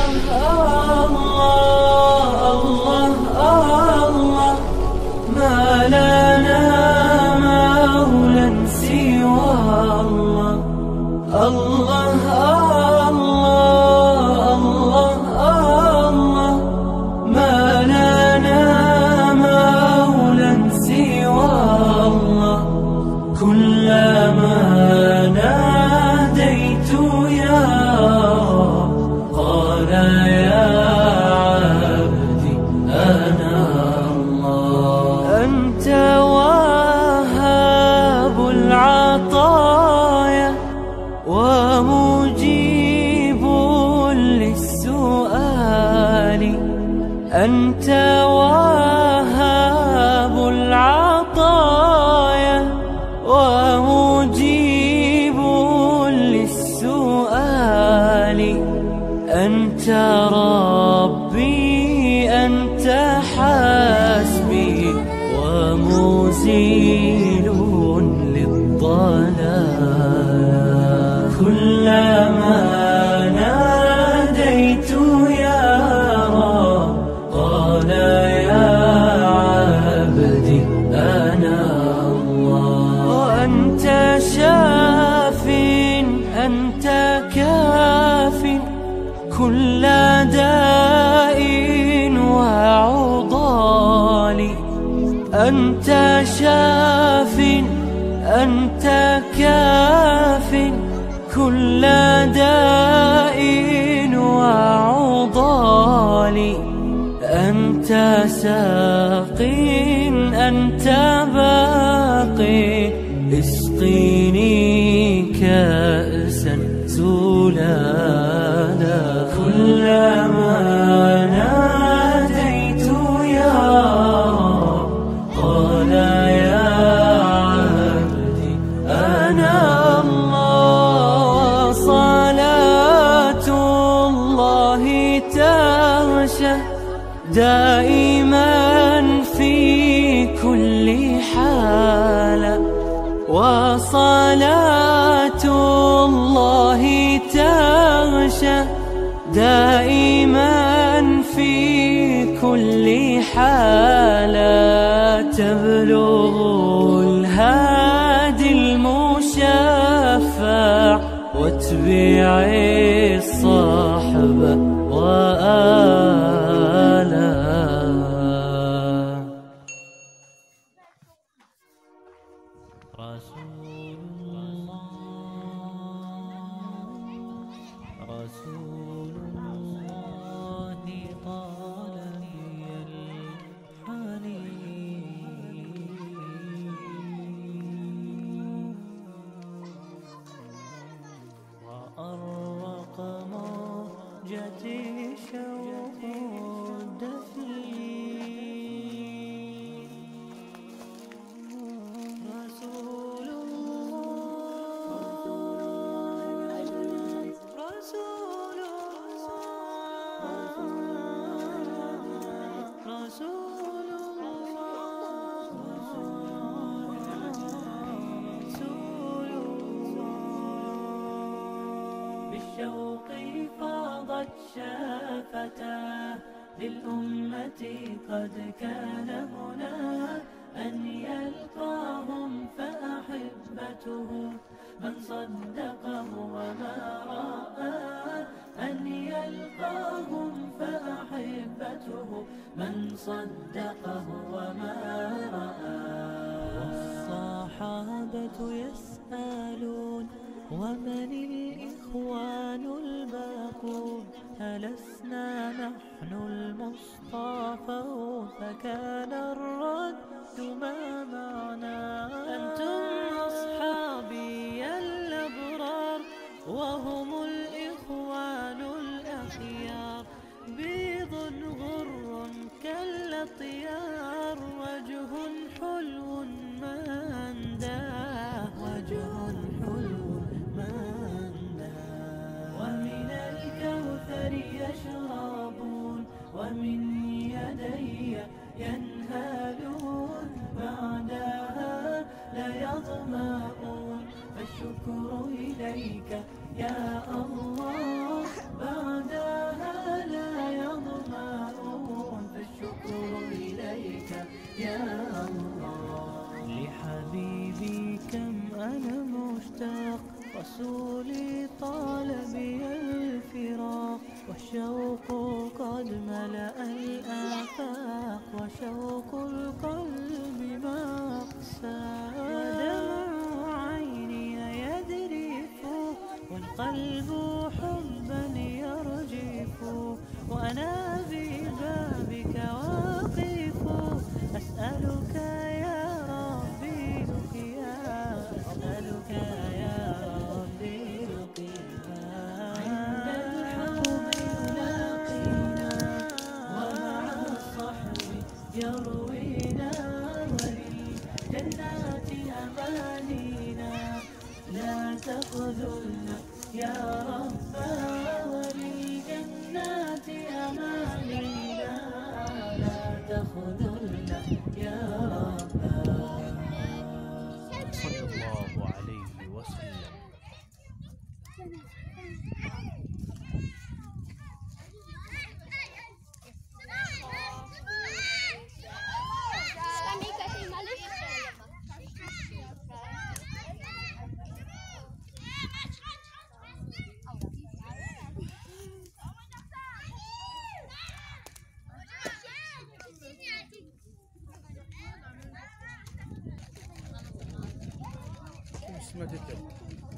الله الله ما لنا مولى سوى الله الله الله الله ما لنا مولى سوى الله كلما ناديت يا رب قال يا عبدي أنا الله أنت وهاب العطايا ومجيب للسؤال أنت وهاب العطايا ومجيب للسؤال أنت ربي أنت حسبي ومزيل للضلال كلما ناديت يا رب قال يا عبدي أنا الله وأنت شاف أنت كاف كل داء وعضال أنت شاف أنت كاف كل داء وعضال أنت ساق أنت باق اسقيني كأسا زلالا كلما ناديت يا رب قال يا عبدي أنا الله صلاة الله تغشى دائما في كل حال وصلاة الله تغشى دائما في كل حال تبلغ الهادي المشفع واتبع الصحب وآله رسول الله طال بي الحنين وأروق موجتي شوق الدفين رسول بالشوق فاضت شفتاه للأمة قد كان هنا أن يلقاهم فأحبته من صدقه وما رأى أن يلقاهم فأحبته من صدقه وما رأى والصحابة يسألون ومن الإخوان الباقون ألسنا نحن المصطفون فكان الرد ما معنا أنتم أصحابي الأبرار وهم الإخوان الأخيار بيض غر كالأطيار وجه حلو ما أنداه وجه حلو ما أنداه ومن الكوثر يشربون ومن يدي ينهالون بعدها لا يظمأون فالشكر إليك يا الله بعدها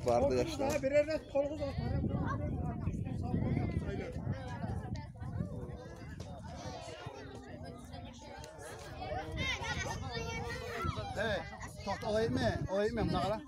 Bu arkadaşlar. Birer de kol uzat. Evet. Toht olayım mı? Olayım mı? Bunlara.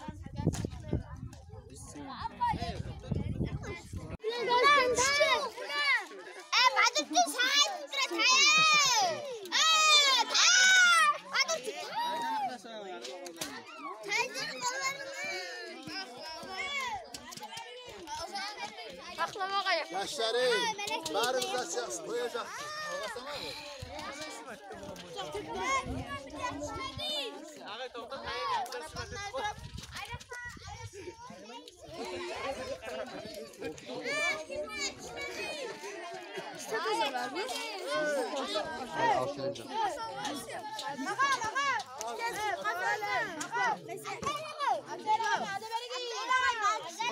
Yaşları, bağrınıza koyacak.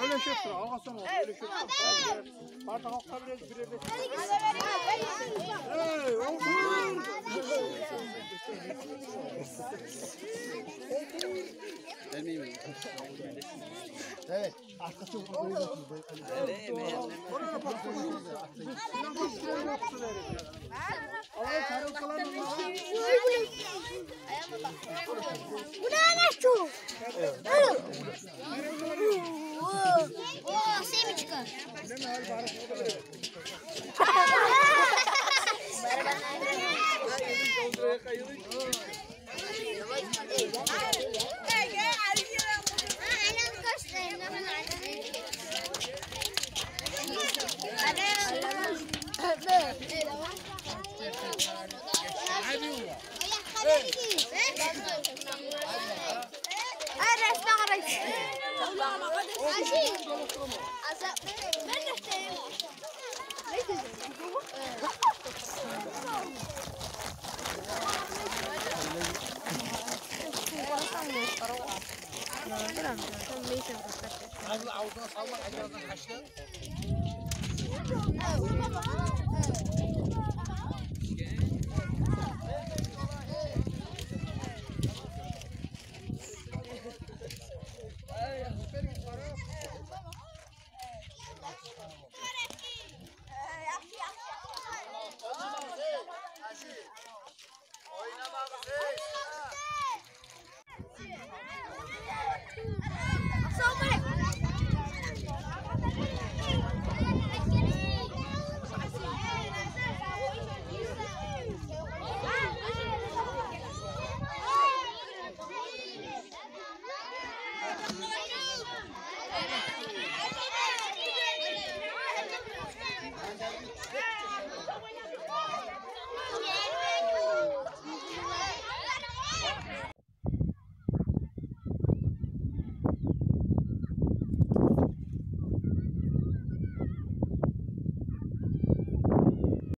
Öyle şey yapıyor, algasana o, öyle şey yapıyor. Artık okutabiliriz, birer de. Hey, olsun! Vermeyeyim mi? Evet, arkası yok. Oraya baksana. Allah'ın sarılsalarını Bu ne anasın? Oo, şey mi çıkar?